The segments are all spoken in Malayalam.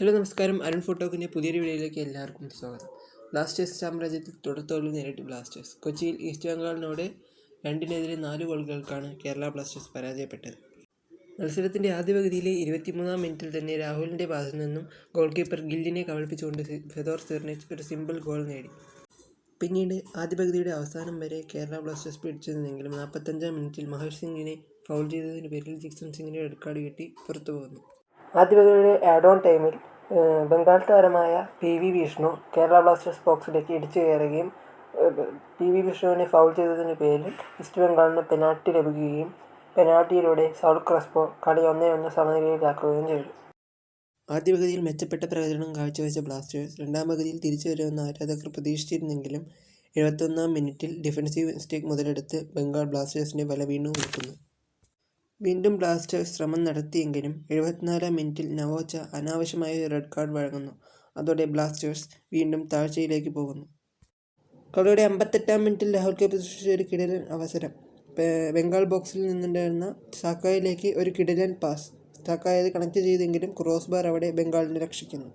ഹലോ നമസ്കാരം, അരുൺ ഫോട്ടോക്കിൻ്റെ പുതിയൊരു വീഡിയോയിലേക്ക് എല്ലാവർക്കും സ്വാഗതം. ബ്ലാസ്റ്റേഴ്സ് സാമ്രാജ്യത്തിൽ തുടർത്തോൽവി നേരിട്ട് ബ്ലാസ്റ്റേഴ്സ്. കൊച്ചിയിൽ ഈസ്റ്റ് ബംഗാളിനോട് 2-നെതിരെ 4 ഗോളുകൾക്കാണ് കേരള ബ്ലാസ്റ്റേഴ്സ് പരാജയപ്പെട്ടത്. മത്സരത്തിൻ്റെ ആദ്യ പകുതിയിലെ 23-ാം മിനിറ്റിൽ തന്നെ രാഹുലിൻ്റെ ഭാഗത്തു നിന്നും ഗോൾ കീപ്പർ ഗില്ലിനെ കബളിപ്പിച്ചുകൊണ്ട് ഫെദോർ സിർനിച്ച് ഒരു സിമ്പിൾ ഗോൾ നേടി. പിന്നീട് ആദ്യ പകുതിയുടെ അവസാനം വരെ കേരള ബ്ലാസ്റ്റേഴ്സ് പിടിച്ചു നിന്നെങ്കിലും 45-ാം മിനിറ്റിൽ മഹേഷ് സിംഗിനെ ഫൗൾ ചെയ്തതിന് പേരിൽ ജിക്സൺ സിംഗിനെ റെഡ് കാർഡ് കിട്ടി പുറത്തു പോകുന്നു. ആദ്യ പകുതിയുടെ ആഡ് ഓൺ ടൈമിൽ ബംഗാൾ താരമായ PV വിഷ്ണു കേരള ബ്ലാസ്റ്റേഴ്സ് ബോക്സിലേക്ക് ഇടിച്ചു കയറുകയും PV വിഷ്ണുവിനെ ഫൗൾ ചെയ്തതിന് പേരിൽ ഈസ്റ്റ് ബംഗാളിന് പെനാൽറ്റി ലഭിക്കുകയും പെനാൽറ്റിയിലൂടെ സൗൾ ക്രസ്പോ കളി 1-1 സമനിലയിലാക്കുകയും ചെയ്തു. ആദ്യ പകുതിയിൽ മെച്ചപ്പെട്ട പ്രകടനം കാഴ്ചവെച്ച ബ്ലാസ്റ്റേഴ്സ് രണ്ടാം പകുതിയിൽ തിരിച്ചു വരുമെന്ന് ആരാധകർ പ്രതീക്ഷിച്ചിരുന്നെങ്കിലും 71-ാം മിനിറ്റിൽ ഡിഫൻസീവ് മിസ്റ്റേക്ക് മുതലെടുത്ത് ബംഗാൾ ബ്ലാസ്റ്റേഴ്സിൻ്റെ വല വീണ്ടും ഉയർത്തുന്നു. വീണ്ടും ബ്ലാസ്റ്റേഴ്സ് ശ്രമം നടത്തിയെങ്കിലും 74-ാം മിനിറ്റിൽ നവോച്ച അനാവശ്യമായ റെഡ് കാർഡ് വഴങ്ങുന്നു. അതോടെ ബ്ലാസ്റ്റേഴ്സ് വീണ്ടും താഴ്ചയിലേക്ക് പോകുന്നു. കളിയുടെ 58-ാം മിനിറ്റിൽ രാഹുൽ കെ സൃഷ്ടിച്ച ഒരു കിടിലൻ അവസരം. ബംഗാൾ ബോക്സിൽ നിന്നുണ്ടായിരുന്ന സാക്കായിലേക്ക് ഒരു കിടിലൻ പാസ്. സാക്കായി അത് കണക്ട് ചെയ്തെങ്കിലും ക്രോസ് ബാർ അവിടെ ബംഗാളിനെ രക്ഷിക്കുന്നു.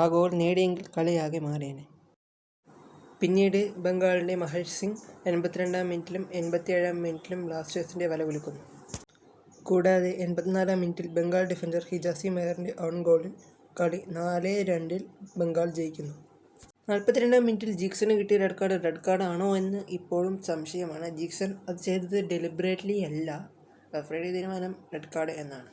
ആ ഗോൾ നേടിയെങ്കിൽ കളിയാകെ മാറിയേനെ. പിന്നീട് ബംഗാളിൻ്റെ മഹേഷ് സിംഗ് 82-ാം മിനിറ്റിലും 87-ാം മിനിറ്റിലും ബ്ലാസ്റ്റേഴ്സിൻ്റെ വല കുലുക്കുന്നു. കൂടാതെ 84-ാം മിനിറ്റിൽ ബംഗാൾ ഡിഫൻഡർ ഹിജാസി മെഹറിൻ്റെ ഓൺ ഗോളിൽ കളി 4-2 ബംഗാൾ ജയിക്കുന്നു. 42-ാം മിനിറ്റിൽ ജിക്സന് കിട്ടിയ റെഡ് കാർഡ് ആണോ എന്ന് ഇപ്പോഴും സംശയമാണ്. ജിക്സൺ അത് ചെയ്തത് ഡെലിബറേറ്റ്ലി അല്ല, റഫറിയുടെ തീരുമാനം റെഡ് കാർഡ് എന്നാണ്.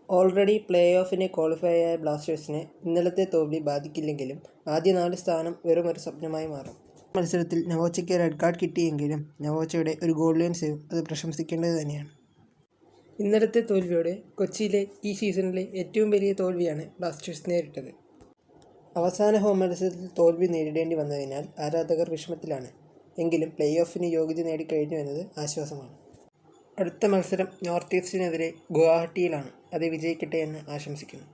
ഓൾറെഡി പ്ലേ ഓഫിന് ക്വാളിഫൈ ആയ ബ്ലാസ്റ്റേഴ്സിനെ ഇന്നലത്തെ തോൽവി ബാധിക്കില്ലെങ്കിലും ആദ്യ 4 സ്ഥാനം വെറും ഒരു സ്വപ്നമായി മാറും. മത്സരത്തിൽ നവോച്ചയ്ക്ക് റെഡ് കാർഡ് കിട്ടിയെങ്കിലും നവോച്ചയുടെ ഒരു ഗോൾ ലൈൻ സേവ് അത് പ്രശംസിക്കേണ്ടത് തന്നെയാണ്. ഇന്നലത്തെ തോൽവിയോടെ കൊച്ചിയിലെ ഈ സീസണിലെ ഏറ്റവും വലിയ തോൽവിയാണ് ബ്ലാസ്റ്റേഴ്സ് നേരിട്ടത്. അവസാന ഹോം മത്സരത്തിൽ തോൽവി നേരിടേണ്ടി വന്നതിനാൽ ആരാധകർ വിഷമത്തിലാണ്. എങ്കിലും പ്ലേ ഓഫിന് യോഗ്യത നേടിക്കഴിഞ്ഞു എന്നത് ആശ്വാസമാണ്. അടുത്ത മത്സരം നോർത്ത് ഈസ്റ്റിനെതിരെ ഗുവാഹട്ടിയിലാണ്. അത് വിജയിക്കട്ടെ എന്ന് ആശംസിക്കുന്നു.